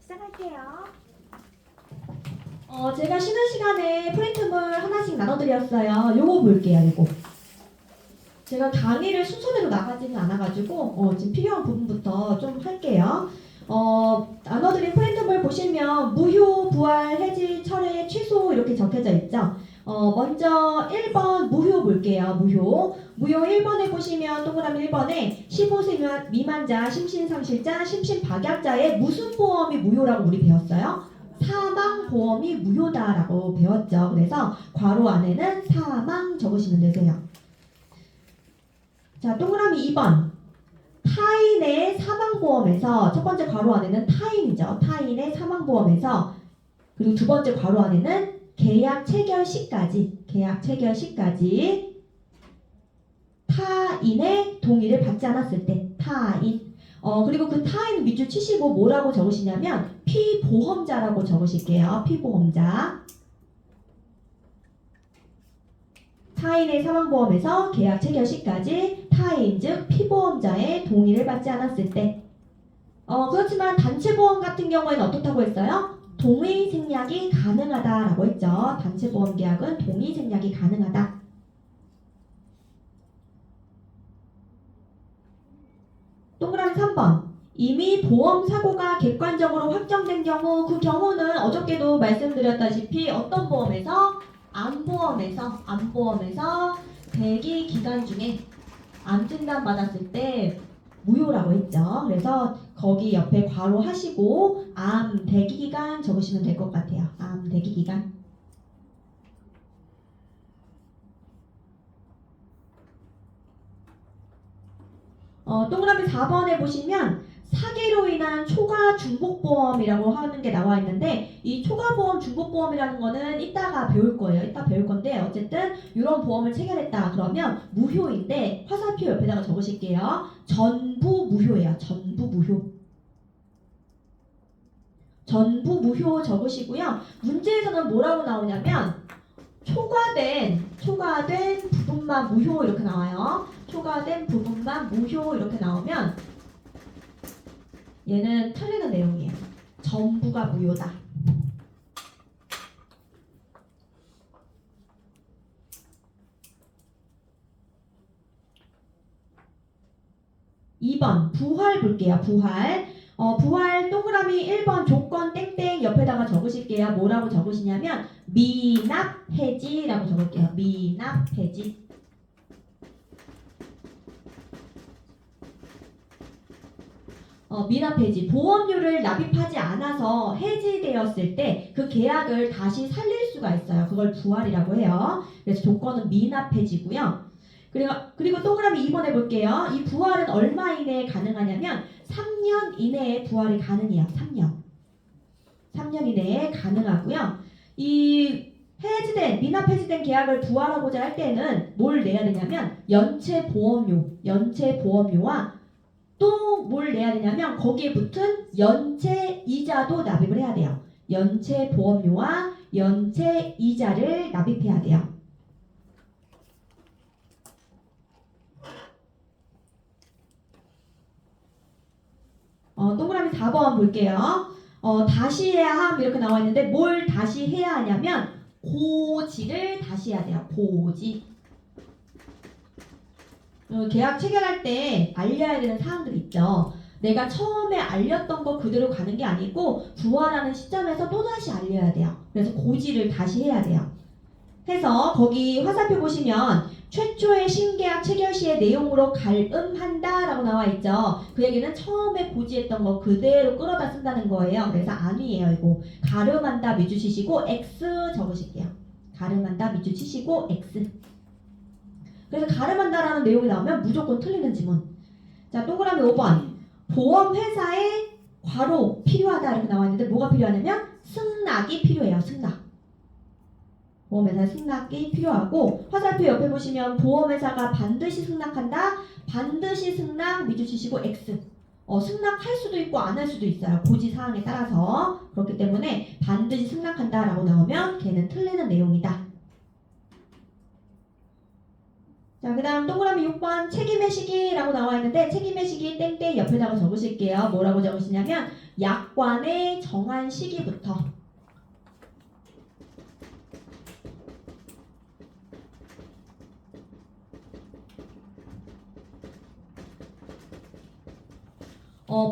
시작할게요. 제가 쉬는 시간에 프린트물 하나씩 나눠드렸어요. 요거 볼게요, 요거. 제가 강의를 순서대로 나가지는 않아가지고, 지금 필요한 부분부터 좀 할게요. 나눠드린 프린트물 보시면, 무효, 부활, 해지, 철회, 취소 이렇게 적혀져 있죠. 먼저 1번 무효 볼게요, 무효. 무효 1번에 보시면, 동그라미 1번에 15세 미만자, 심신상실자, 심신박약자의 무슨 보험이 무효라고 우리 배웠어요? 사망보험이 무효다라고 배웠죠. 그래서 괄호 안에는 사망 적으시면 되세요. 자, 동그라미 2번. 타인의 사망보험에서 첫 번째 괄호 안에는 타인이죠. 타인의 사망보험에서 그리고 두 번째 괄호 안에는 계약 체결 시까지 타인의 동의를 받지 않았을 때 타인. 그리고 그 타인 밑줄 치시고 뭐라고 적으시냐면 피보험자라고 적으실게요. 피보험자. 타인의 사망보험에서 계약 체결 시까지 타인 즉 피보험자의 동의를 받지 않았을 때. 그렇지만 단체보험 같은 경우에는 어떻다고 했어요? 동의 생략이 가능하다라고 했죠. 단체보험 계약은 동의 생략이 가능하다. 동그라미 3번. 이미 보험 사고가 객관적으로 확정된 경우, 그 경우는 어저께도 말씀드렸다시피 어떤 보험에서? 암보험에서 대기 기간 중에 암 진단 받았을 때 무효라고 했죠. 그래서 거기 옆에 괄호 하시고 암 대기 기간 적으시면 될 것 같아요. 암 대기 기간. 동그라미 4번에 보시면 사기로 인한 초과 중복보험이라고 하는 게 나와 있는데 이 초과보험 중복보험이라는 거는 이따가 배울 거예요. 이따 배울 건데 어쨌든 이런 보험을 체결했다 그러면 무효인데 화살표 옆에다가 적으실게요. 전부 무효예요. 전부 무효 적으시고요. 문제에서는 뭐라고 나오냐면 초과된 부분만 무효 이렇게 나와요. 초과된 부분만 무효 이렇게 나오면 얘는 틀리는 내용이에요. 전부가 무효다. (2번) 부활 볼게요. 부활 동그라미 1번 조건 땡땡 옆에다가 적으실게요. 뭐라고 적으시냐면 미납 해지라고 적을게요. 미납 해지. 미납 해지. 보험료를 납입하지 않아서 해지되었을 때 그 계약을 다시 살릴 수가 있어요. 그걸 부활이라고 해요. 그래서 조건은 미납 해지고요. 그리고 동그라미 2번 해볼게요. 이 부활은 얼마 이내에 가능하냐면 3년 이내에 부활이 가능해요. 3년 이내에 가능하고요. 이 미납 해지된 계약을 부활하고자 할 때는 뭘 내야 되냐면 연체 보험료와 또 뭘 내야 되냐면 거기에 붙은 연체 이자도 납입을 해야 돼요. 연체 보험료와 연체 이자를 납입해야 돼요. 동그라미 4번 볼게요. 다시 해야 함 이렇게 나와 있는데 뭘 다시 해야 하냐면 고지를 다시 해야 돼요. 고지. 계약 체결할 때 알려야 되는 사항들이 있죠. 내가 처음에 알렸던 거 그대로 가는 게 아니고 부활하는 시점에서 또다시 알려야 돼요. 그래서 고지를 다시 해야 돼요. 해서 거기 화살표 보시면 최초의 신계약 체결 시의 내용으로 갈음한다 라고 나와 있죠. 그 얘기는 처음에 고지했던 거 그대로 끌어다 쓴다는 거예요. 그래서 아니에요. 이거 가름한다 밑줄 치시고 X 적으실게요. 가름한다 밑줄 치시고 X. 그래서 가름한다라는 내용이 나오면 무조건 틀리는 지문. 자, 동그라미 5번. 보험회사에 괄호 필요하다 이렇게 나와 있는데 뭐가 필요하냐면 승낙이 필요해요. 보험회사 승낙이 필요하고 화살표 옆에 보시면 보험회사가 반드시 승낙한다. 반드시 승낙 밑줄 치시고 X. 승낙할 수도 있고 안 할 수도 있어요. 고지 사항에 따라서. 그렇기 때문에 반드시 승낙한다 라고 나오면 걔는 틀리는 내용이다. 자, 그 다음 동그라미 6번 책임의 시기라고 나와 있는데 책임의 시기 땡땡 옆에다가 적으실게요. 뭐라고 적으시냐면 약관의 정한 시기부터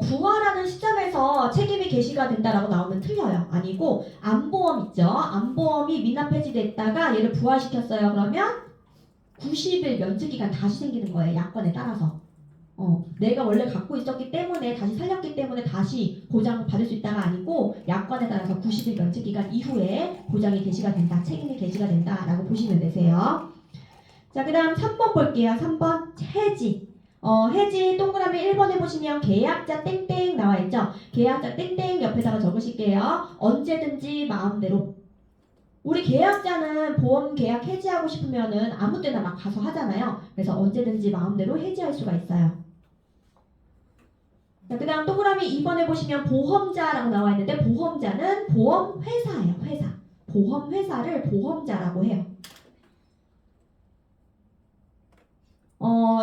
부활하는 시점에서 책임이 개시가 된다라고 나오면 틀려요. 아니고 안보험 있죠. 안보험이 미납 폐지됐다가 얘를 부활시켰어요. 그러면 90일 면책기간 다시 생기는 거예요. 약관에 따라서. 내가 원래 갖고 있었기 때문에 다시 살렸기 때문에 다시 보장을 받을 수 있다가 아니고 약관에 따라서 90일 면책기간 이후에 보장이 개시가 된다. 책임이 개시가 된다라고 보시면 되세요. 자, 그 다음 3번 볼게요. 3번 해지. 해지 동그라미 1번에 보시면 계약자 땡땡 나와있죠. 계약자 땡땡 옆에다가 적으실게요. 언제든지 마음대로. 우리 계약자는 보험 계약 해지하고 싶으면은 아무 때나 막 가서 하잖아요. 그래서 언제든지 마음대로 해지할 수가 있어요. 자, 그 다음 동그라미 2번에 보시면 보험자라고 나와 있는데 보험자는 보험회사예요. 회사. 보험회사를 보험자라고 해요.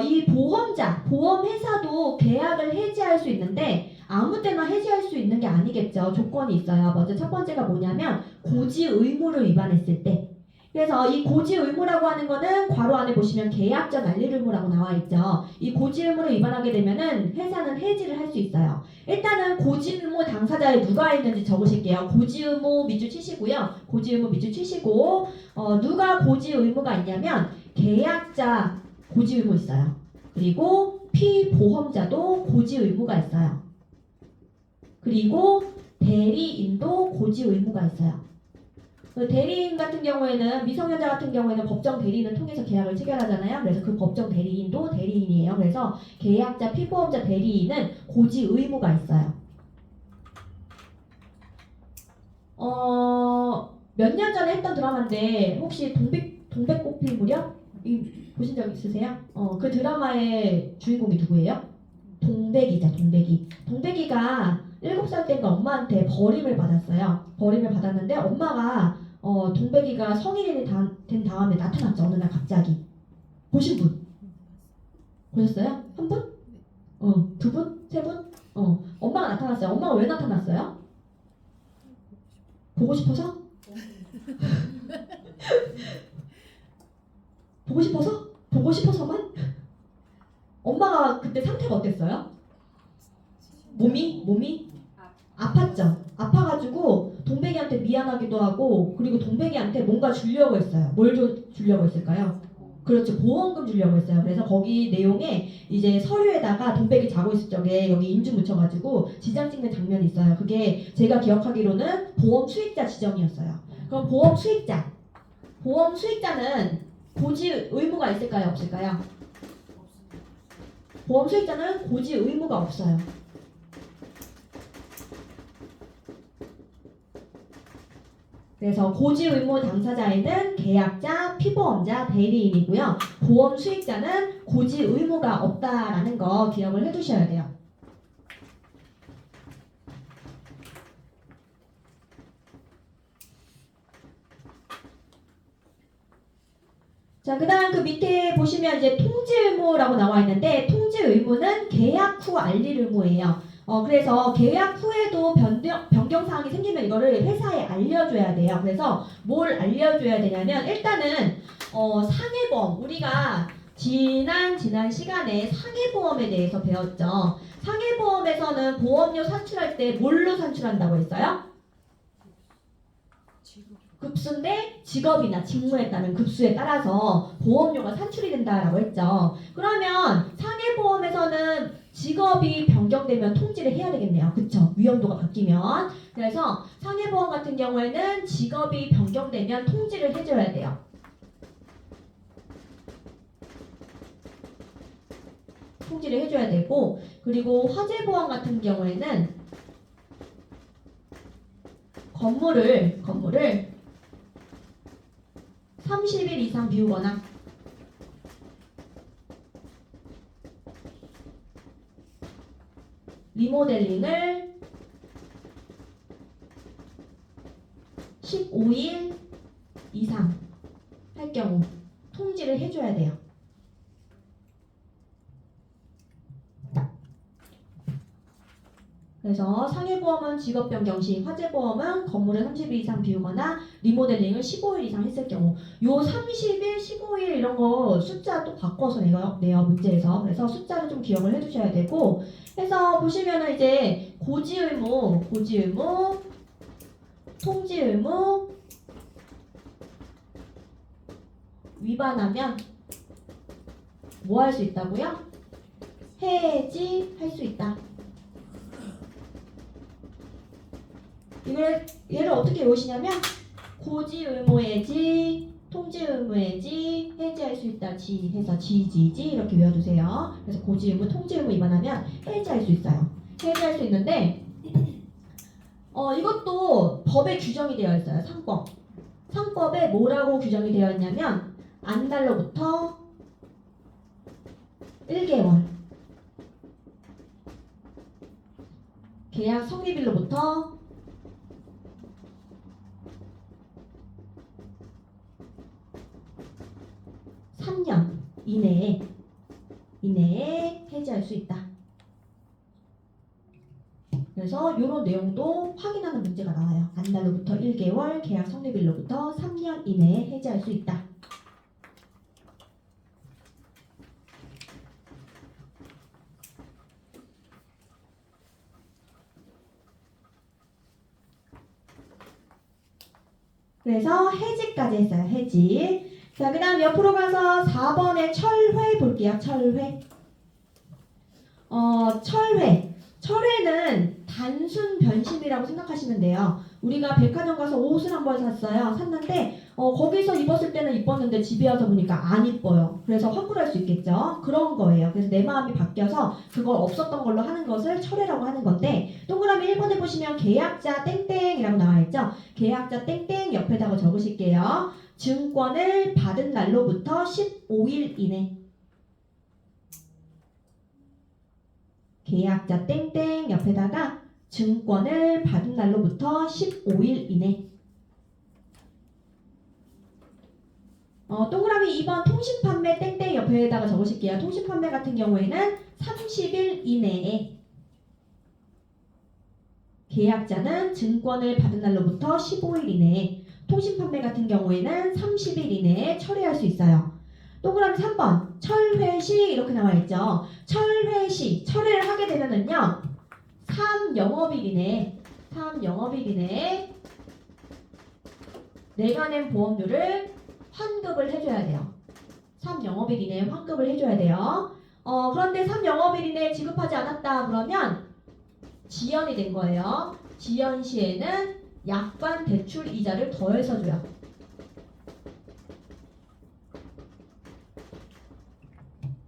이 보험자, 보험회사도 계약을 해지할 수 있는데 아무 때나 해지할 수 있는 게 아니겠죠. 조건이 있어요. 먼저 첫 번째가 뭐냐면 고지 의무를 위반했을 때. 그래서 이 고지 의무라고 하는 거는 괄호 안에 보시면 계약적 알릴 의무라고 나와 있죠. 이 고지 의무를 위반하게 되면은 회사는 해지를 할 수 있어요. 일단은 고지 의무 당사자에 누가 있는지 적으실게요. 고지 의무 밑줄 치시고요. 고지 의무 밑줄 치시고 누가 고지 의무가 있냐면 계약자 고지 의무 있어요. 그리고 피보험자도 고지 의무가 있어요. 그리고 대리인도 고지 의무가 있어요. 대리인 같은 경우에는 미성년자 같은 경우에는 법정 대리인을 통해서 계약을 체결하잖아요. 그래서 그 법정 대리인도 대리인이에요. 그래서 계약자, 피보험자, 대리인은 고지 의무가 있어요. 몇 년 전에 했던 드라마인데 혹시 동백꽃필 무렵? 보신 적 있으세요? 그 드라마의 주인공이 누구예요? 동백이죠, 동백이. 동백이가 7살 때인가 엄마한테 버림을 받았어요. 버림을 받았는데 엄마가 동백이가 성인이 된 다음에 나타났죠. 어느 날 갑자기. 보신 분? 보셨어요? 한 분? 두 분? 세 분? 엄마가 나타났어요. 엄마가 왜 나타났어요? 보고 싶어서? 보고 싶어서? 보고 싶어서만? 엄마가 그때 상태가 어땠어요? 몸이 아팠죠. 아파가지고 동백이한테 미안하기도 하고 그리고 동백이한테 뭔가 주려고 했어요. 뭘 주려고 했을까요? 그렇죠. 보험금 주려고 했어요. 그래서 거기 내용에 이제 서류에다가 동백이 자고 있을 적에 여기 인주 묻혀가지고 지장 찍는 장면이 있어요. 그게 제가 기억하기로는 보험 수익자 지정이었어요. 그럼 보험 수익자는 고지 의무가 있을까요? 없을까요? 보험 수익자는 고지 의무가 없어요. 그래서 고지 의무 당사자에는 계약자, 피보험자, 대리인이고요. 보험 수익자는 고지 의무가 없다라는 거 기억을 해두셔야 돼요. 자, 그 다음 그 밑에 보시면 이제 통지 의무라고 나와 있는데 통지 의무는 계약 후 알릴 의무예요. 그래서 계약 후에도 변경 사항이 생기면 이거를 회사에 알려줘야 돼요. 그래서 뭘 알려줘야 되냐면 일단은 상해보험 우리가 지난 시간에 상해보험에 대해서 배웠죠. 상해보험에서는 보험료 산출할 때 뭘로 산출한다고 했어요? 급수인데 직업이나 직무에 따른 급수에 따라서 보험료가 산출이 된다라고 했죠. 그러면 상해보험에서는 직업이 변경되면 통지를 해야 되겠네요. 그쵸? 위험도가 바뀌면. 그래서 상해보험 같은 경우에는 직업이 변경되면 통지를 해줘야 돼요. 통지를 해줘야 되고 그리고 화재보험 같은 경우에는 건물을 30일 이상 비우거나 리모델링을 15일 이상 할 경우 통지를 해줘야 돼요. 그래서 상해보험은 직업변경 시, 화재보험은 건물을 30일 이상 비우거나 리모델링을 15일 이상 했을 경우. 요 30일, 15일 이런 거 숫자 또 바꿔서 내요 문제에서. 그래서 숫자를 좀 기억을 해두셔야 되고. 해서 보시면은 이제 고지의무, 통지의무 위반하면 뭐 할 수 있다고요? 해지할 수 있다. 이걸 얘를 어떻게 외우시냐면 고지 의무의 지, 통지 의무의 지, 해지할 수 있다 지 해서 지지지 이렇게 외워두세요. 그래서 고지 의무, 통지 의무 위반하면 해지할 수 있어요. 해지할 수 있는데 이것도 법에 규정이 되어 있어요. 상법에 뭐라고 규정이 되어 있냐면 안달로부터 1개월, 계약 성립일로부터 3년 이내에 해지할 수 있다. 그래서 이런 내용도 확인하는 문제가 나와요. 안달로부터 1개월, 계약 성립일로부터 3년 이내에 해지할 수 있다. 그래서 해지까지 했어요. 해지. 자, 그 다음 옆으로 가서 4번의 철회 볼게요. 철회. 철회는 단순 변심이라고 생각하시면 돼요. 우리가 백화점 가서 옷을 한 번 샀는데 거기서 입었을 때는 이뻤는데 집에 와서 보니까 안 이뻐요. 그래서 환불할 수 있겠죠. 그런 거예요. 그래서 내 마음이 바뀌어서 그걸 없었던 걸로 하는 것을 철회라고 하는 건데, 동그라미 1번에 보시면 계약자 땡땡이라고 나와 있죠. 계약자 땡땡 옆에다가 적으실게요. 증권을 받은 날로부터 15일 이내. 계약자 땡땡 옆에다가 증권을 받은 날로부터 15일 이내. 동그라미 2번 통신판매 땡땡 옆에다가 적으실게요. 통신판매 같은 경우에는 30일 이내에. 계약자는 증권을 받은 날로부터 15일 이내에. 통신판매 같은 경우에는 30일 이내에 처리할 수 있어요. 동그라미 3번 철회시 이렇게 나와 있죠. 철회시 철회를 하게 되면은요 3영업일 이내에 내가 낸 보험료를 환급을 해줘야 돼요. 3영업일 이내에 환급을 해줘야 돼요. 그런데 3영업일 이내에 지급하지 않았다 그러면 지연이 된 거예요. 지연 시에는 약관 대출 이자를 더해서 줘요.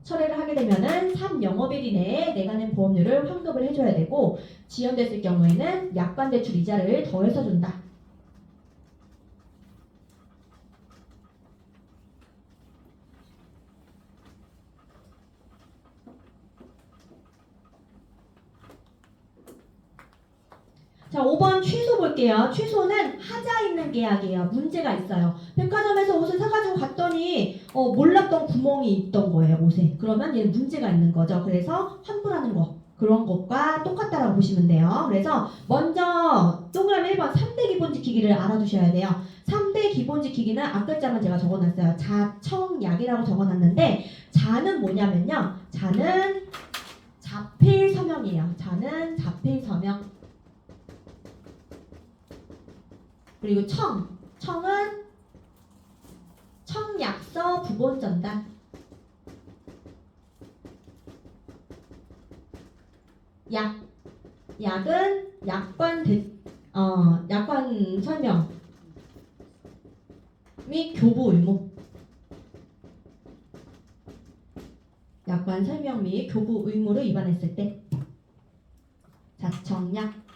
철회를 하게 되면은 3영업일 이내에 내가 낸 보험료를 환급을 해줘야 되고, 지연됐을 경우에는 약관 대출 이자를 더해서 준다. 자, 5번 취소 볼게요. 취소는 하자 있는 계약이에요. 문제가 있어요. 백화점에서 옷을 사가지고 갔더니 몰랐던 구멍이 있던 거예요, 옷에. 그러면 얘는 문제가 있는 거죠. 그래서 환불하는 거. 그런 것과 똑같다라고 보시면 돼요. 그래서 먼저 동그라미 1번 3대 기본 지키기를 알아두셔야 돼요. 3대 기본 지키기는 앞글자만 제가 적어놨어요. 자청약이라고 적어놨는데, 자는 뭐냐면요. 자는 자필 서명이에요. 자는 자필 서명. 그리고 청은 청약서 부본 전달. 약은 약관 설명 및 교부 의무. 약관 설명 및 교부 의무를 위반했을 때 자청약.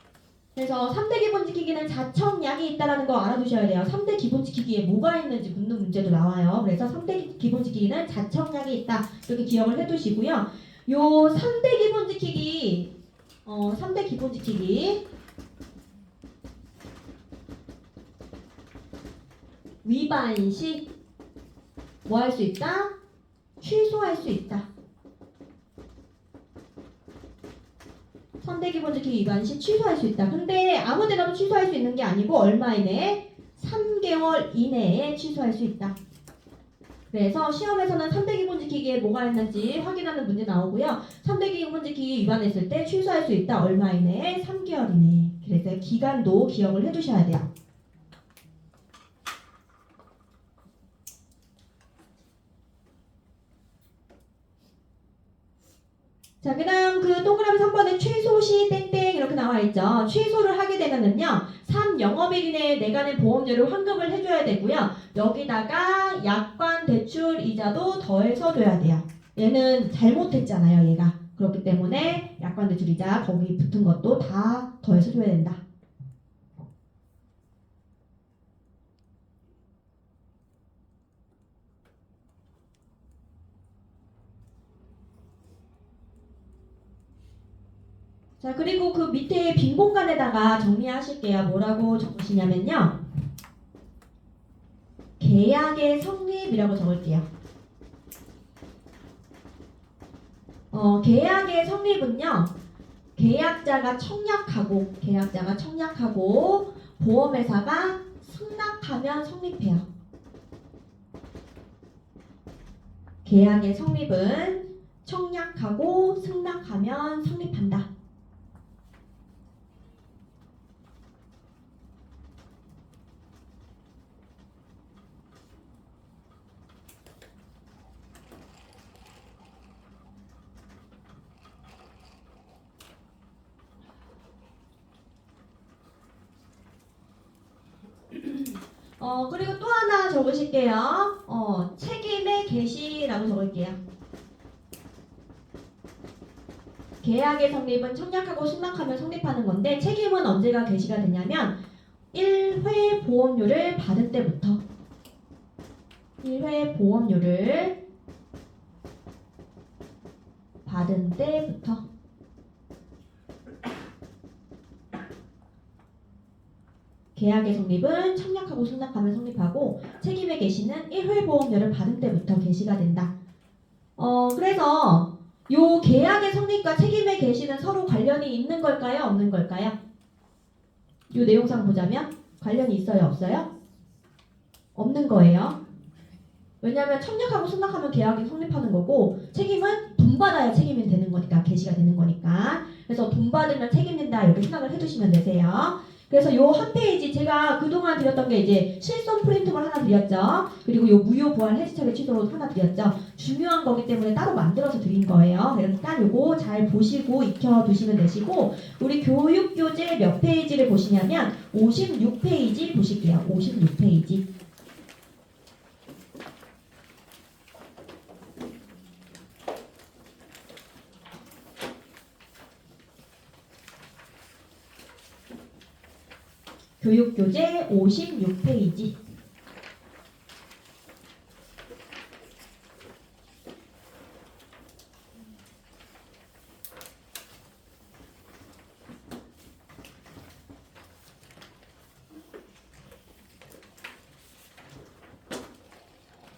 그래서 3대 기본 지키기는 자청약이 있다는 거 알아두셔야 돼요. 3대 기본 지키기에 뭐가 있는지 묻는 문제도 나와요. 그래서 3대 기본 지키기는 자청약이 있다. 이렇게 기억을 해두시고요. 요 3대 기본 지키기, 3대 기본 지키기 위반 시 뭐 할 수 있다? 취소할 수 있다. 3대 기본 지키기 위반 시 취소할 수 있다. 근데 아무 데나도 취소할 수 있는 게 아니고 얼마 이내에? 3개월 이내에 취소할 수 있다. 그래서 시험에서는 3대 기본 지키기에 뭐가 있는지 확인하는 문제 나오고요. 3대 기본 지키기 위반했을 때 취소할 수 있다. 얼마 이내에? 3개월 이내에. 그래서 기간도 기억을 해두셔야 돼요. 자, 그 다음 그 동그라미 3번에 최소 시 땡땡 이렇게 나와 있죠. 취소를 하게 되면은요, 3영업일 이내에 내가 낸 보험료를 환급을 해줘야 되고요. 여기다가 약관 대출 이자도 더해서 줘야 돼요. 얘는 잘못했잖아요, 얘가. 그렇기 때문에 약관 대출 이자 거기 붙은 것도 다 더해서 줘야 된다. 자, 그리고 그 밑에 빈 공간에다가 정리하실게요. 뭐라고 적으시냐면요. 계약의 성립이라고 적을게요. 계약의 성립은요. 계약자가 청약하고 보험회사가 승낙하면 성립해요. 계약의 성립은 청약하고 승낙하면 성립한다. 그리고 또 하나 적으실게요. 책임의 개시라고 적을게요. 계약의 성립은 청약하고 승낙하면 성립하는 건데 책임은 언제가 개시가 되냐면 1회 보험료를 받은 때부터 1회 보험료를 받은 때부터 계약의 성립은 청약하고 승낙하면 성립하고 책임의 개시는 1회 보험료를 받은 때부터 개시가 된다. 그래서 요 계약의 성립과 책임의 개시는 서로 관련이 있는 걸까요? 없는 걸까요? 요 내용상 보자면 관련이 있어요? 없어요? 없는 거예요. 왜냐하면 청약하고 승낙하면 계약이 성립하는 거고 책임은 돈 받아야 책임이 되는 거니까 개시가 되는 거니까 그래서 돈 받으면 책임진다 이렇게 생각을 해두시면 되세요. 그래서 요 한 페이지 제가 그동안 드렸던 게 이제 실손 프린트물 하나 드렸죠. 그리고 요 무효 부활 해지처리 취소 하나 드렸죠. 중요한 거기 때문에 따로 만들어서 드린 거예요. 그러니까 요거 잘 보시고 익혀두시면 되시고 우리 교육교재 몇 페이지를 보시냐면 56페이지 보실게요. 56페이지. 교육교재 56페이지.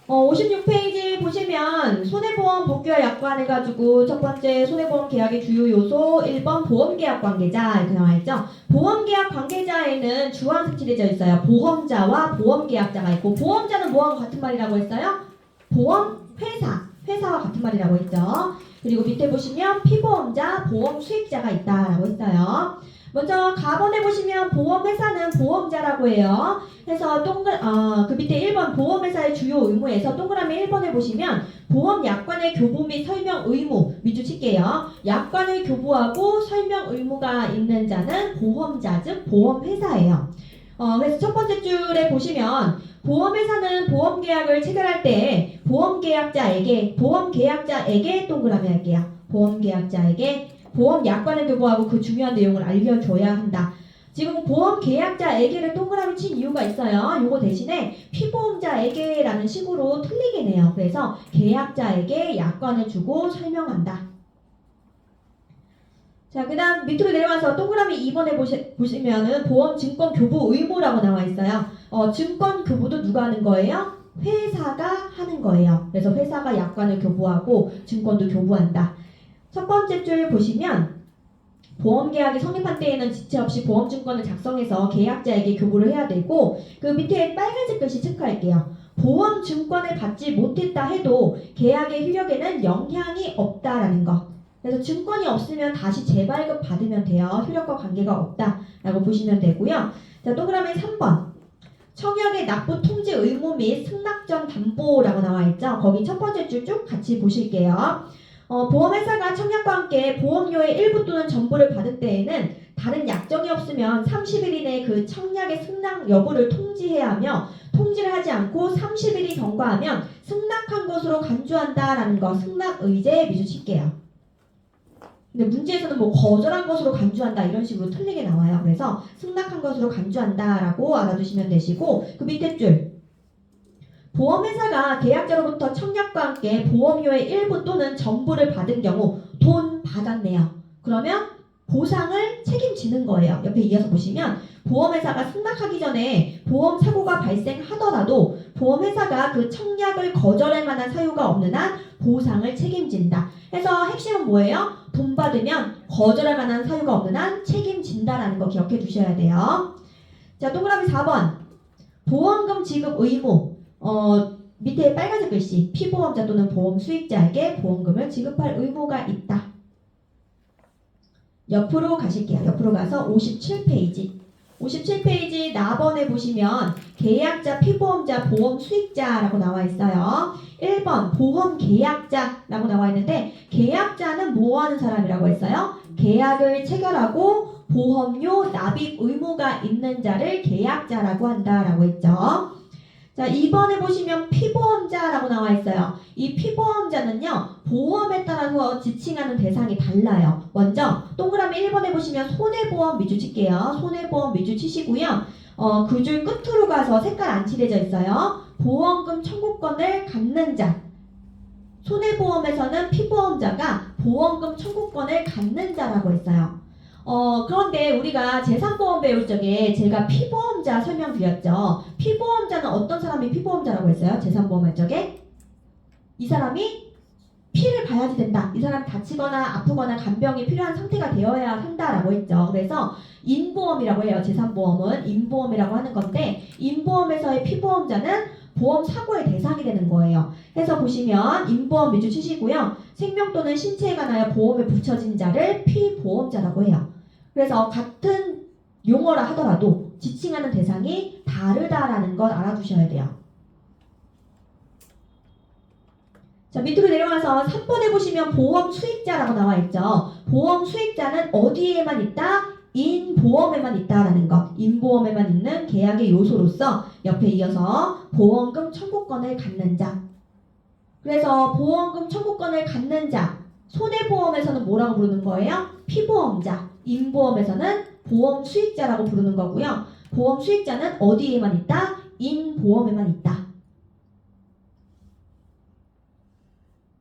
어, 56페이지 보시면 손해보험 복귀와 약관 해가지고 첫 번째 손해보험 계약의 주요 요소 1번 보험계약 관계자 이렇게 나와있죠. 보험계약 관계자에는 주황색 칠해져 있어요. 보험자와 보험계약자가 있고 보험자는 뭐하고 같은 말이라고 했어요? 보험회사, 회사와 같은 말이라고 했죠. 그리고 밑에 보시면 피보험자, 보험 수익자가 있다라고 했어요. 먼저 가번에 보시면 보험회사는 보험자라고 해요. 해서 그 밑에 1번 보험회사의 주요 의무에서 동그라미 1번에 보시면 보험 약관의 교부 및 설명 의무 밑줄 칠게요. 약관을 교부하고 설명 의무가 있는 자는 보험자 즉 보험회사예요. 그래서 첫 번째 줄에 보시면 보험회사는 보험계약을 체결할 때 보험계약자에게 동그라미 할게요. 보험계약자에게 보험 약관을 교부하고 그 중요한 내용을 알려줘야 한다. 지금 보험 계약자에게를 동그라미 친 이유가 있어요. 요거 대신에 피보험자에게라는 식으로 틀리게 내요. 그래서 계약자에게 약관을 주고 설명한다. 자, 그 다음 밑으로 내려와서 동그라미 2번에 보시면은 보험 증권 교부 의무라고 나와 있어요. 증권 교부도 누가 하는 거예요? 회사가 하는 거예요. 그래서 회사가 약관을 교부하고 증권도 교부한다. 첫 번째 줄 보시면 보험계약이 성립한 때에는 지체 없이 보험증권을 작성해서 계약자에게 교부를 해야 되고 그 밑에 빨간색 글씨 체크할게요. 보험증권을 받지 못했다 해도 계약의 효력에는 영향이 없다라는 거. 그래서 증권이 없으면 다시 재발급 받으면 돼요. 효력과 관계가 없다라고 보시면 되고요. 자, 동그라미 3번. 청약의 납부 통지 의무 및 승낙전 담보라고 나와 있죠. 거기 첫 번째 줄 쭉 같이 보실게요. 보험회사가 청약과 함께 보험료의 일부 또는 전부를 받을 때에는 다른 약정이 없으면 30일 이내에 그 청약의 승낙 여부를 통지해야 하며 통지를 하지 않고 30일이 경과하면 승낙한 것으로 간주한다라는 거 승낙 의제 미주 칠게요. 근데 문제에서는 뭐 거절한 것으로 간주한다 이런 식으로 틀리게 나와요. 그래서 승낙한 것으로 간주한다라고 알아두시면 되시고 그 밑에 줄 보험회사가 계약자로부터 청약과 함께 보험료의 일부 또는 전부를 받은 경우 돈 받았네요. 그러면 보상을 책임지는 거예요. 옆에 이어서 보시면 보험회사가 승낙하기 전에 보험 사고가 발생하더라도 보험회사가 그 청약을 거절할 만한 사유가 없는 한 보상을 책임진다. 해서 핵심은 뭐예요? 돈 받으면 거절할 만한 사유가 없는 한 책임진다라는 거 기억해 두셔야 돼요. 자, 동그라미 4번. 보험금 지급 의무. 밑에 빨간색 글씨. 피보험자 또는 보험 수익자에게 보험금을 지급할 의무가 있다. 옆으로 가실게요. 옆으로 가서 57페이지. 57페이지 나번에 보시면 계약자, 피보험자, 보험 수익자라고 나와 있어요. 1번 보험 계약자라고 나와 있는데 계약자는 뭐 하는 사람이라고 했어요? 계약을 체결하고 보험료 납입 의무가 있는 자를 계약자라고 한다라고 했죠. 자, 2번에 보시면 피보험자라고 나와 있어요. 이 피보험자는요, 보험에 따라서 지칭하는 대상이 달라요. 먼저, 동그라미 1번에 보시면 손해보험 미주 칠게요. 손해보험 미주 치시고요. 그 줄 끝으로 가서 색깔 안 칠해져 있어요. 보험금 청구권을 갖는 자. 손해보험에서는 피보험자가 보험금 청구권을 갖는 자라고 했어요. 그런데 우리가 재산보험 배울 적에 제가 피보험자 설명드렸죠. 피보험자는 어떤 사람이 피보험자라고 했어요? 재산보험 할 적에? 이 사람이 피를 봐야지 된다. 이 사람이 다치거나 아프거나 간병이 필요한 상태가 되어야 한다라고 했죠. 그래서 인보험이라고 해요. 재산보험은 인보험이라고 하는 건데 인보험에서의 피보험자는 보험 사고의 대상이 되는 거예요. 해서 보시면 인보험 위주 치시고요. 생명 또는 신체에 관하여 보험에 붙여진 자를 피보험자라고 해요. 그래서 같은 용어라 하더라도 지칭하는 대상이 다르다라는 걸 알아두셔야 돼요. 자, 밑으로 내려와서 3번에 보시면 보험 수익자라고 나와 있죠. 보험 수익자는 어디에만 있다? 인보험에만 있다라는 것. 인보험에만 있는 계약의 요소로서 옆에 이어서 보험금 청구권을 갖는 자. 그래서 보험금 청구권을 갖는 자. 손해보험에서는 뭐라고 부르는 거예요? 피보험자. 인보험에서는 보험 수익자라고 부르는 거고요. 보험 수익자는 어디에만 있다? 인보험에만 있다.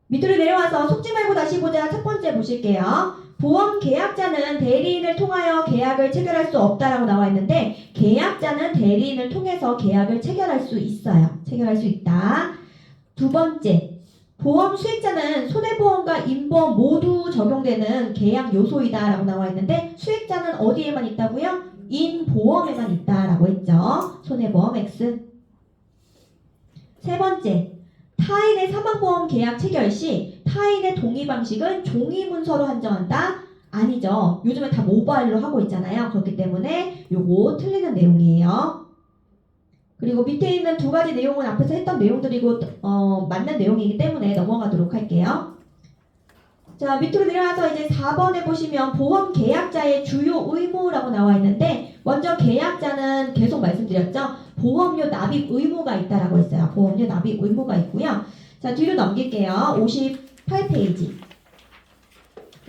밑으로 내려와서 속지 말고 다시 보자. 첫 번째 보실게요. 보험 계약자는 대리인을 통하여 계약을 체결할 수 없다라고 나와 있는데 계약자는 대리인을 통해서 계약을 체결할 수 있어요. 체결할 수 있다. 두 번째. 보험 수익자는 손해보험과 인보험 모두 적용되는 계약 요소이다라고 나와 있는데 수익자는 어디에만 있다고요? 인보험에만 있다라고 했죠. 손해보험 X. 세 번째. 타인의 사망보험 계약 체결 시 타인의 동의 방식은 종이문서로 한정한다? 아니죠. 요즘에 다 모바일로 하고 있잖아요. 그렇기 때문에 요거 틀리는 내용이에요. 그리고 밑에 있는 두 가지 내용은 앞에서 했던 내용들이고 맞는 내용이기 때문에 넘어가도록 할게요. 자, 밑으로 내려와서 이제 4번에 보시면 보험 계약자의 주요 의무라고 나와 있는데 먼저 계약자는 계속 말씀드렸죠. 보험료 납입 의무가 있다라고 했어요. 보험료 납입 의무가 있고요. 자, 뒤로 넘길게요. 58페이지.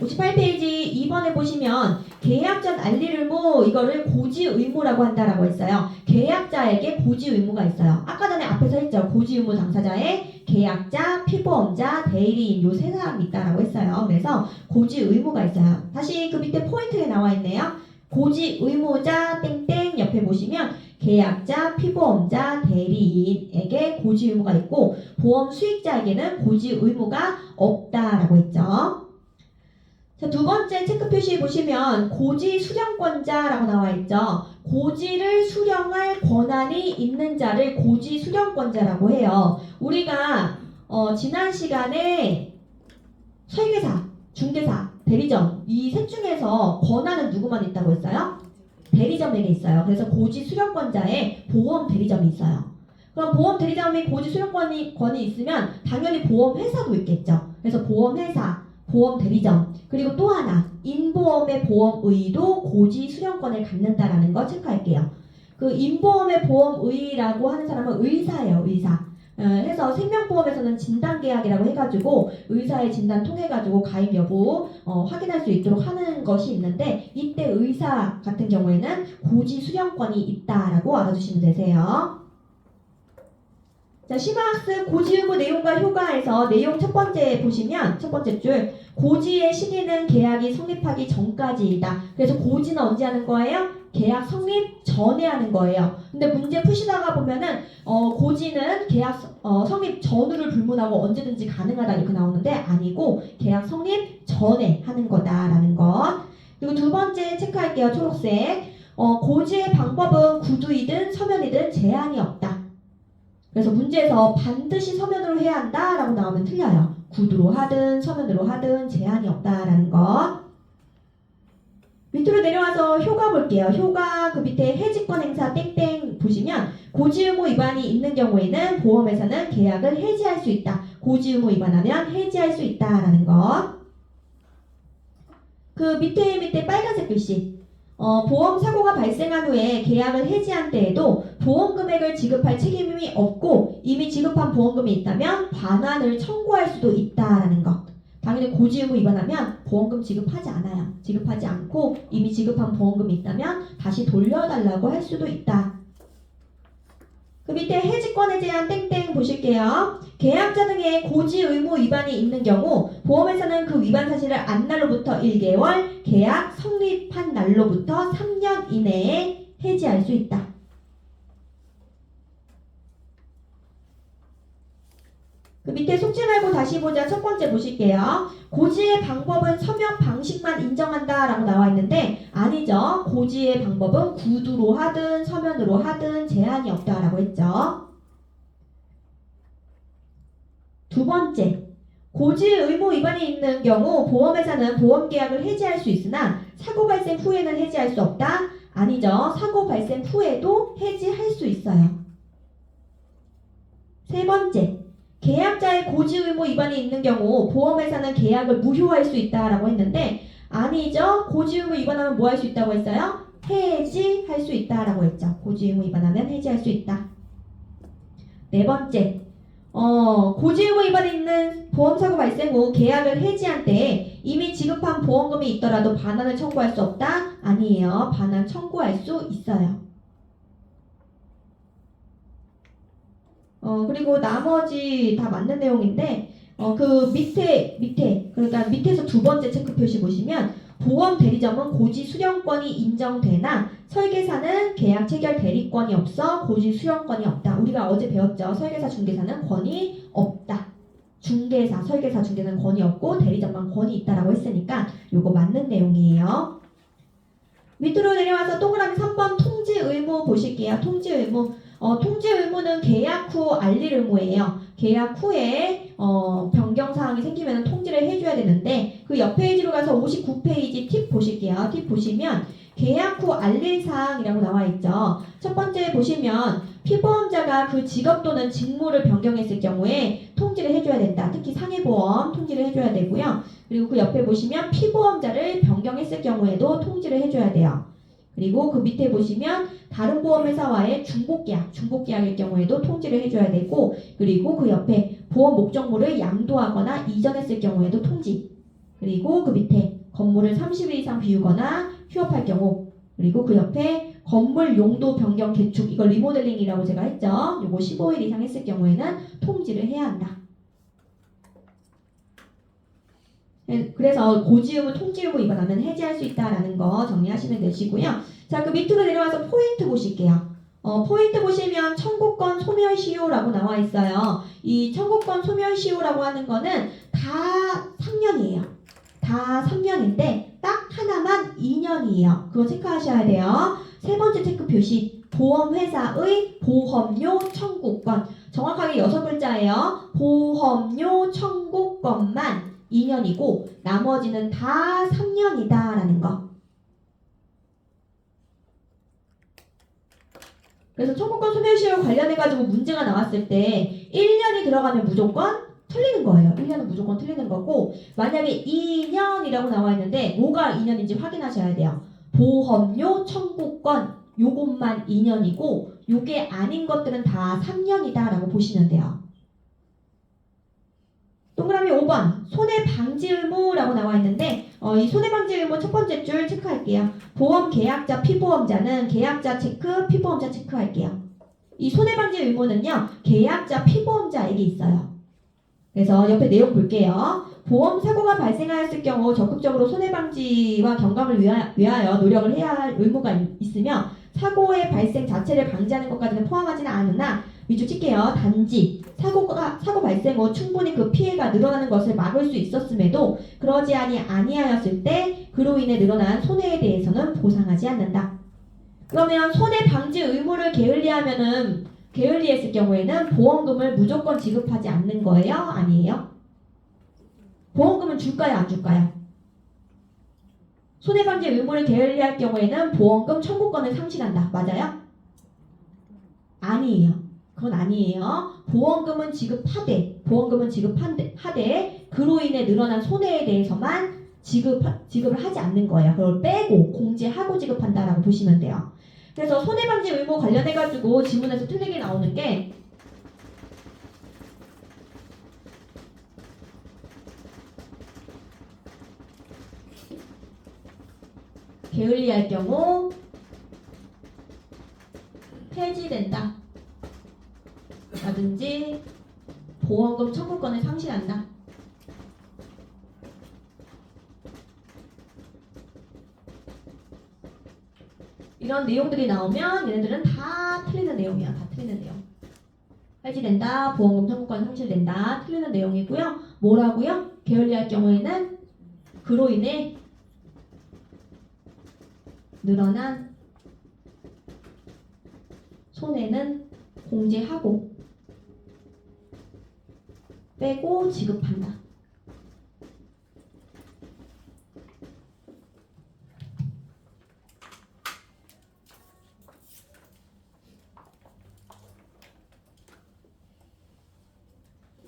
58페이지 2번에 보시면 계약 전 알릴 의무 이거를 고지 의무라고 한다라고 했어요. 계약자에게 고지 의무가 있어요. 아까 전에 앞에서 했죠. 고지 의무 당사자에 계약자, 피보험자, 대리인 요 세 사람이 있다라고 했어요. 그래서 고지 의무가 있어요. 다시 그 밑에 포인트에 나와 있네요. 고지 의무자 땡땡 옆에 보시면 계약자, 피보험자, 대리인에게 고지 의무가 있고 보험 수익자에게는 고지 의무가 없다라고 했죠. 자, 두 번째 체크 표시 보시면 고지 수령권자라고 나와 있죠. 고지를 수령할 권한이 있는 자를 고지 수령권자라고 해요. 우리가 지난 시간에 설계사, 중개사, 대리점 이 셋 중에서 권한은 누구만 있다고 했어요? 대리점에게 있어요. 그래서 고지 수령권자에 보험 대리점이 있어요. 그럼 보험 대리점이 고지 수령권이 있으면 당연히 보험 회사도 있겠죠. 그래서 보험 회사, 보험 대리점, 그리고 또 하나 인보험의 보험의도 고지 수령권을 갖는다라는 거 체크할게요. 그 인보험의 보험의라고 하는 사람은 의사예요, 의사. 해서 생명보험에서는 진단계약이라고 해가지고 의사의 진단 통해가지고 가입 여부 확인할 수 있도록 하는 것이 있는데, 이때 의사 같은 경우에는 고지 수령권이 있다라고 알아두시면 되세요. 자, 심화학습 고지의무 내용과 효과에서 내용 첫 번째 보시면 첫 번째 줄 고지의 시기는 계약이 성립하기 전까지이다. 그래서 고지는 언제 하는 거예요? 계약 성립 전에 하는 거예요. 근데 문제 푸시다가 보면은 고지는 계약 성립 전후를 불문하고 언제든지 가능하다 이렇게 나오는데 아니고 계약 성립 전에 하는 거다라는 것. 그리고 두 번째 체크할게요. 초록색. 고지의 방법은 구두이든 서면이든 제한이 없다. 그래서 문제에서 반드시 서면으로 해야 한다라고 나오면 틀려요. 구두로 하든 서면으로 하든 제한이 없다라는 것. 밑으로 내려와서 효과 볼게요. 효과 그 밑에 해지권 행사 땡땡 보시면 고지의무 위반이 있는 경우에는 보험회사는 계약을 해지할 수 있다. 고지의무 위반하면 해지할 수 있다라는 것. 그 밑에 빨간색 글씨. 보험 사고가 발생한 후에 계약을 해지한 때에도 보험 금액을 지급할 책임이 없고 이미 지급한 보험금이 있다면 반환을 청구할 수도 있다라는 것. 당연히 고지의무 위반하면 보험금 지급하지 않아요. 지급하지 않고 이미 지급한 보험금이 있다면 다시 돌려달라고 할 수도 있다. 그 밑에 해지권에 대한 땡땡 보실게요. 계약자 등의 고지 의무 위반이 있는 경우 보험회사는 그 위반 사실을 안 날로부터 1개월, 계약 성립한 날로부터 3년 이내에 해지할 수 있다. 그 밑에 속지 말고 다시 보자. 첫 번째 보실게요. 고지의 방법은 서면 방식만 인정한다라고 나와 있는데 아니죠. 고지의 방법은 구두로 하든 서면으로 하든 제한이 없다라고 했죠. 두 번째, 고지 의무 위반이 있는 경우 보험회사는 보험계약을 해지할 수 있으나 사고 발생 후에는 해지할 수 없다. 아니죠. 사고 발생 후에도 해지할 수 있어요. 세 번째, 계약자의 고지 의무 위반이 있는 경우 보험회사는 계약을 무효할 수 있다라고 했는데 아니죠. 고지 의무 위반하면 뭐 할 수 있다고 했어요? 해지할 수 있다라고 했죠. 고지 의무 위반하면 해지할 수 있다. 네 번째, 고지 의무 위반이 있는 보험사고 발생 후 계약을 해지한 때에 이미 지급한 보험금이 있더라도 반환을 청구할 수 없다? 아니에요. 반환 청구할 수 있어요. 그리고 나머지 다 맞는 내용인데 그 밑에 그러니까 밑에서 두 번째 체크 표시 보시면 보험 대리점은 고지 수령권이 인정되나 설계사는 계약 체결 대리권이 없어 고지 수령권이 없다. 우리가 어제 배웠죠. 설계사 중개사는 권이 없다. 중개사, 설계사, 중개사는 권이 없고 대리점만 권이 있다라고 했으니까 요거 맞는 내용이에요. 밑으로 내려와서 동그라미 3번 통지 의무 보실게요. 통지 의무. 통지 의무는 계약 후 알릴 의무예요. 계약 후에 변경사항이 생기면 통지를 해줘야 되는데 그 옆 페이지로 가서 59페이지 팁 보실게요. 팁 보시면 계약 후 알릴 사항이라고 나와 있죠. 첫 번째 보시면 피보험자가 그 직업 또는 직무를 변경했을 경우에 통지를 해줘야 된다. 특히 상해보험 통지를 해줘야 되고요. 그리고 그 옆에 보시면 피보험자를 변경했을 경우에도 통지를 해줘야 돼요. 그리고 그 밑에 보시면 다른 보험회사와의 중복계약일 경우에도 통지를 해줘야 되고 그리고 그 옆에 보험 목적물을 양도하거나 이전했을 경우에도 통지 그리고 그 밑에 건물을 30일 이상 비우거나 휴업할 경우 그리고 그 옆에 건물 용도 변경 개축 이걸 리모델링이라고 제가 했죠. 요거 15일 이상 했을 경우에는 통지를 해야 한다. 그래서 고지의무, 통지의무 위반하면 해지할 수 있다라는 거 정리하시면 되시고요. 자, 그 밑으로 내려와서 포인트 보실게요. 포인트 보시면 청구권 소멸시효라고 나와 있어요. 이 청구권 소멸시효라고 하는 거는 다 3년이에요. 다 다 3년인데 딱 하나만 2년이에요. 그거 체크하셔야 돼요. 세 번째 체크 표시 보험회사의 보험료 청구권 정확하게 6글자예요. 보험료 청구권만 2년이고 나머지는 다 3년이다 라는 거. 그래서 청구권 소멸시효 관련해가지고 문제가 나왔을 때 1년이 들어가면 무조건 틀리는 거예요. 1년은 무조건 틀리는 거고 만약에 2년이라고 나와 있는데 뭐가 2년인지 확인하셔야 돼요. 보험료 청구권 요것만 2년이고 요게 아닌 것들은 다 3년이다 라고 보시면 돼요. 동그라미 5번 손해방지 의무라고 나와 있는데 이 손해방지 의무 첫 번째 줄 체크할게요. 보험 계약자 피보험자는 계약자 체크 피보험자 체크할게요. 이 손해방지 의무는요 계약자 피보험자에게 있어요. 그래서 옆에 내용 볼게요. 보험 사고가 발생하였을 경우 적극적으로 손해방지와 경감을 위하여 노력을 해야 할 의무가 있으며 사고의 발생 자체를 방지하는 것까지는 포함하지는 않으나 위주 칠게요. 단지 사고 발생 후 충분히 그 피해가 늘어나는 것을 막을 수 있었음에도 그러지 아니하였을 때 그로 인해 늘어난 손해에 대해서는 보상하지 않는다. 그러면 손해방지 의무를 게을리했을 경우에는 보험금을 무조건 지급하지 않는 거예요? 아니에요? 보험금은 줄까요? 안 줄까요? 손해방지 의무를 게을리할 경우에는 보험금 청구권을 상실한다. 맞아요? 아니에요. 그건 아니에요. 보험금은 지급하되 그로 인해 늘어난 손해에 대해서만 지급을 하지 않는 거예요. 그걸 빼고 공제하고 지급한다라고 보시면 돼요. 그래서 손해방지 의무 관련해가지고 지문에서 틀리게 나오는 게 게을리할 경우 폐지된다 라든지 보험금 청구권을 상실한다. 이런 내용들이 나오면 얘네들은 다 틀리는 내용이야. 다 틀리는 내용. 폐지된다, 보험금 청구권 상실된다. 틀리는 내용이고요. 뭐라고요? 게을리할 경우에는 그로 인해 늘어난 손해는 공제하고 빼고 지급한다.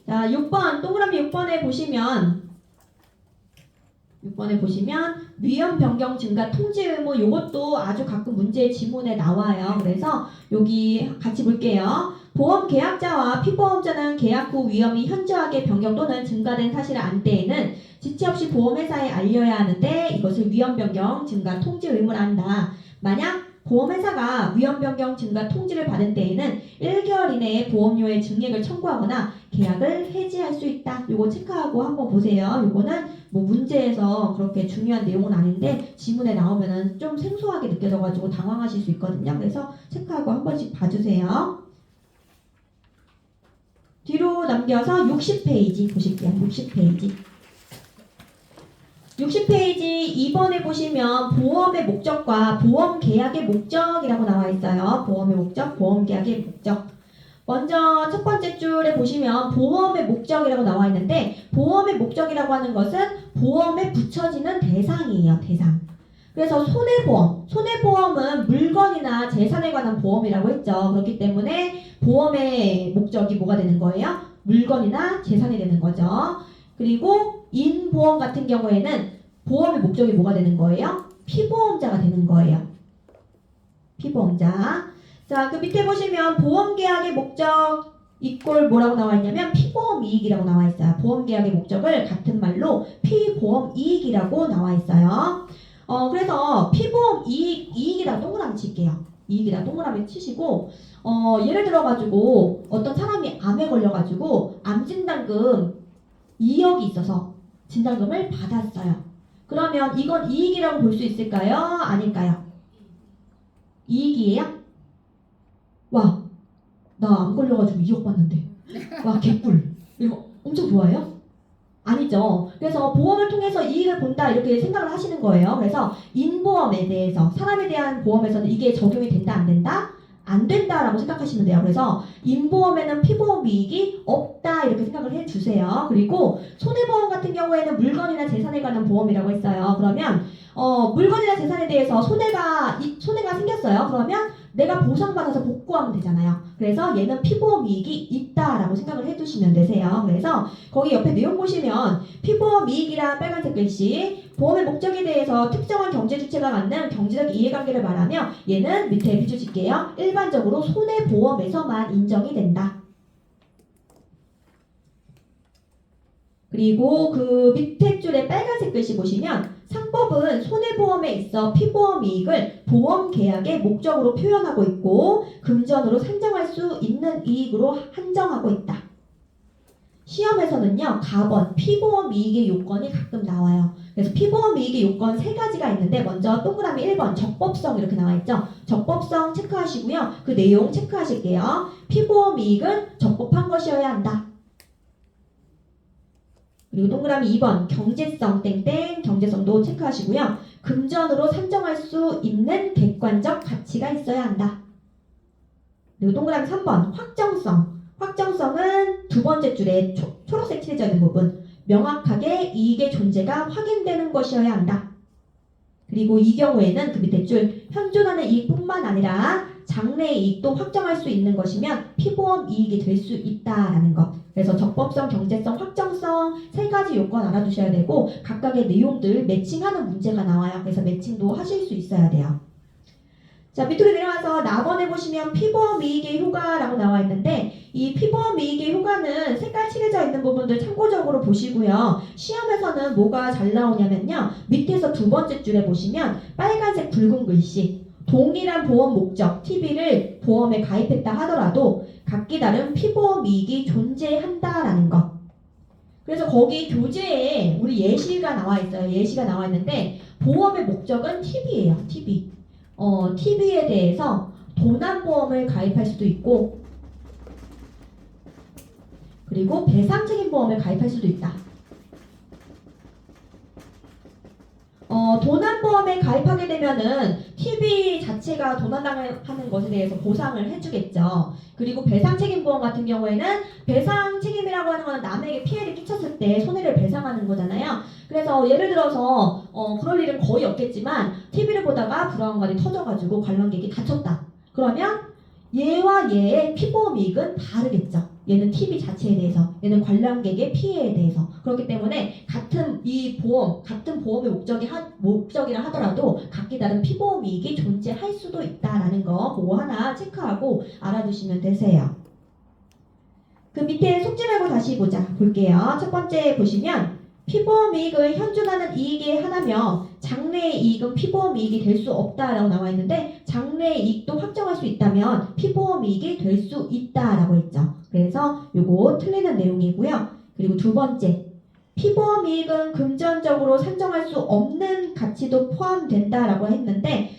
자, 6번 동그라미 6번에 보시면 위험 변경 증가 통지 의무 요것도 아주 가끔 문제 지문에 나와요. 그래서 여기 같이 볼게요. 보험 계약자와 피보험자는 계약 후 위험이 현저하게 변경 또는 증가된 사실을 안 때에는 지체 없이 보험회사에 알려야 하는데 이것을 위험 변경 증가 통지 의무라 한다. 만약 보험회사가 위험 변경 증가 통지를 받은 때에는 1개월 이내에 보험료의 증액을 청구하거나 계약을 해지할 수 있다. 요거 체크하고 한번 보세요. 요거는 뭐 문제에서 그렇게 중요한 내용은 아닌데 지문에 나오면은 좀 생소하게 느껴져가지고 당황하실 수 있거든요. 그래서 체크하고 한 번씩 봐주세요. 뒤로 넘겨서 60페이지 보실게요. 60페이지. 60페이지 2번에 보시면 보험의 목적과 보험 계약의 목적이라고 나와 있어요. 보험의 목적, 보험 계약의 목적. 먼저 첫 번째 줄에 보시면 보험의 목적이라고 나와 있는데 보험의 목적이라고 하는 것은 보험에 붙여지는 대상이에요. 대상. 그래서 손해보험은 물건이나 재산에 관한 보험이라고 했죠. 그렇기 때문에 보험의 목적이 뭐가 되는 거예요? 물건이나 재산이 되는 거죠. 그리고 인보험 같은 경우에는 보험의 목적이 뭐가 되는 거예요? 피보험자가 되는 거예요. 피보험자. 자, 그 밑에 보시면 보험계약의 목적 이꼴 뭐라고 나와 있냐면 피보험이익이라고 나와 있어요. 보험계약의 목적을 같은 말로 피보험이익이라고 나와 있어요. 그래서 피보험이익이다 동그라미 칠게요. 이익이다 동그라미 치시고 예를 들어가지고 어떤 사람이 암에 걸려가지고 암진단금 2억이 있어서 진단금을 받았어요. 그러면 이건 이익이라고 볼 수 있을까요? 아닐까요? 이익이에요? 와, 나 암 걸려가지고 2억 받는데. 와, 개꿀. 이거 엄청 좋아해요? 아니죠. 그래서 보험을 통해서 이익을 본다 이렇게 생각을 하시는 거예요. 그래서 인보험에 대해서 사람에 대한 보험에서는 이게 적용이 된다 안 된다? 안 된다라고 생각하시면 돼요. 그래서 인보험에는 피보험 이익이 없다 이렇게 생각을 해주세요. 그리고 손해보험 같은 경우에는 물건이나 재산에 관한 보험이라고 했어요. 그러면 물건이나 재산에 대해서 손해가 생겼어요. 그러면 내가 보상받아서 복구하면 되잖아요. 그래서 얘는 피보험 이익이 있다라고 생각을 해두시면 되세요. 그래서 거기 옆에 내용 보시면 피보험 이익이란 빨간색 글씨, 보험의 목적에 대해서 특정한 경제 주체가 갖는 경제적 이해관계를 말하며 얘는 밑에 비춰줄게요. 일반적으로 손해보험에서만 인정이 된다. 그리고 그 밑에 줄에 빨간색 글씨 보시면 상법은 손해보험에 있어 피보험 이익을 보험 계약의 목적으로 표현하고 있고 금전으로 산정할 수 있는 이익으로 한정하고 있다. 시험에서는요, 가번, 피보험 이익의 요건이 가끔 나와요. 그래서 피보험 이익의 요건 3가지가 있는데 먼저 동그라미 1번 적법성 이렇게 나와있죠. 적법성 체크하시고요. 그 내용 체크하실게요. 피보험 이익은 적법한 것이어야 한다. 그리고 동그라미 2번 경제성 땡땡 경제성도 체크하시고요. 금전으로 산정할 수 있는 객관적 가치가 있어야 한다. 그리고 동그라미 3번 확정성은 두 번째 줄에 초록색 칠해져 있는 부분 명확하게 이익의 존재가 확인되는 것이어야 한다. 그리고 이 경우에는 그 밑에 줄 현존하는 이익뿐만 아니라 장래 이익도 확정할 수 있는 것이면 피보험 이익이 될 수 있다라는 것. 그래서 적법성, 경제성, 확정성 3가지 요건 알아두셔야 되고 각각의 내용들 매칭하는 문제가 나와요. 그래서 매칭도 하실 수 있어야 돼요. 자, 밑으로 내려와서 나번에 보시면 피보험 이익의 효과라고 나와 있는데 이 피보험 이익의 효과는 색깔 칠해져 있는 부분들 참고적으로 보시고요. 시험에서는 뭐가 잘 나오냐면요. 밑에서 두 번째 줄에 보시면 빨간색 붉은 글씨 동일한 보험 목적 TB를 보험에 가입했다 하더라도 각기 다른 피보험 이익이 존재한다라는 것. 그래서 거기 교재에 우리 예시가 나와 있어요. 예시가 나와 있는데 보험의 목적은 TB예요. TB. TB에 대해서 도난보험을 가입할 수도 있고 그리고 배상책임보험을 가입할 수도 있다. 도난보험에 가입하게 되면은 TB 자체가 도난당하는 것에 대해서 보상을 해주겠죠. 그리고 배상책임보험 같은 경우에는 배상책임이라고 하는 거는 남에게 피해를 끼쳤을 때 손해를 배상하는 거잖아요. 그래서 예를 들어서 그럴 일은 거의 없겠지만 TV를 보다가 불안감이 터져가지고 관람객이 다쳤다. 그러면 얘와 얘의 피보험 이익은 다르겠죠. 얘는 TV 자체에 대해서, 얘는 관람객의 피해에 대해서. 그렇기 때문에 같은 보험의 목적이라 하더라도 각기 다른 피보험 이익이 존재할 수도 있다라는 거 그거 하나 체크하고 알아두시면 되세요. 그 밑에 속지 말고 다시 볼게요. 첫 번째 보시면 피보험 이익은 현존하는 이익의 하나며 장래 이익은 피보험 이익이 될 수 없다라고 나와 있는데 장래 이익도 확정할 수 있다면 피보험 이익이 될 수 있다라고 했죠. 그래서 요거 틀리는 내용이고요. 그리고 두 번째 피보험 이익은 금전적으로 산정할 수 없는 가치도 포함된다라고 했는데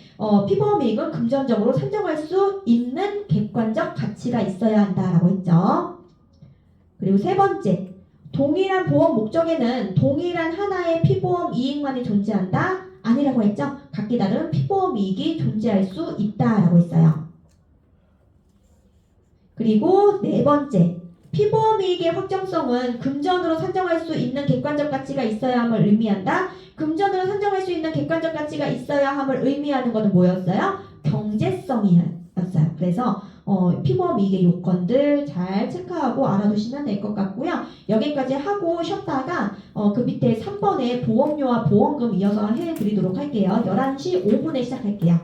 피보험 이익은 금전적으로 산정할 수 있는 객관적 가치가 있어야 한다라고 했죠. 그리고 세 번째 동일한 보험 목적에는 동일한 하나의 피보험 이익만이 존재한다? 아니라고 했죠? 각기 다른 피보험 이익이 존재할 수 있다라고 했어요. 그리고 네 번째, 피보험 이익의 확정성은 금전으로 산정할 수 있는 객관적 가치가 있어야 함을 의미한다. 금전으로 산정할 수 있는 객관적 가치가 있어야 함을 의미하는 것은 뭐였어요? 경제성이었어요. 그래서 피보험 이익의 요건들 잘 체크하고 알아두시면 될 것 같고요. 여기까지 하고 쉬었다가 그 밑에 3번에 보험료와 보험금 이어서 해드리도록 할게요. 11시 5분에 시작할게요.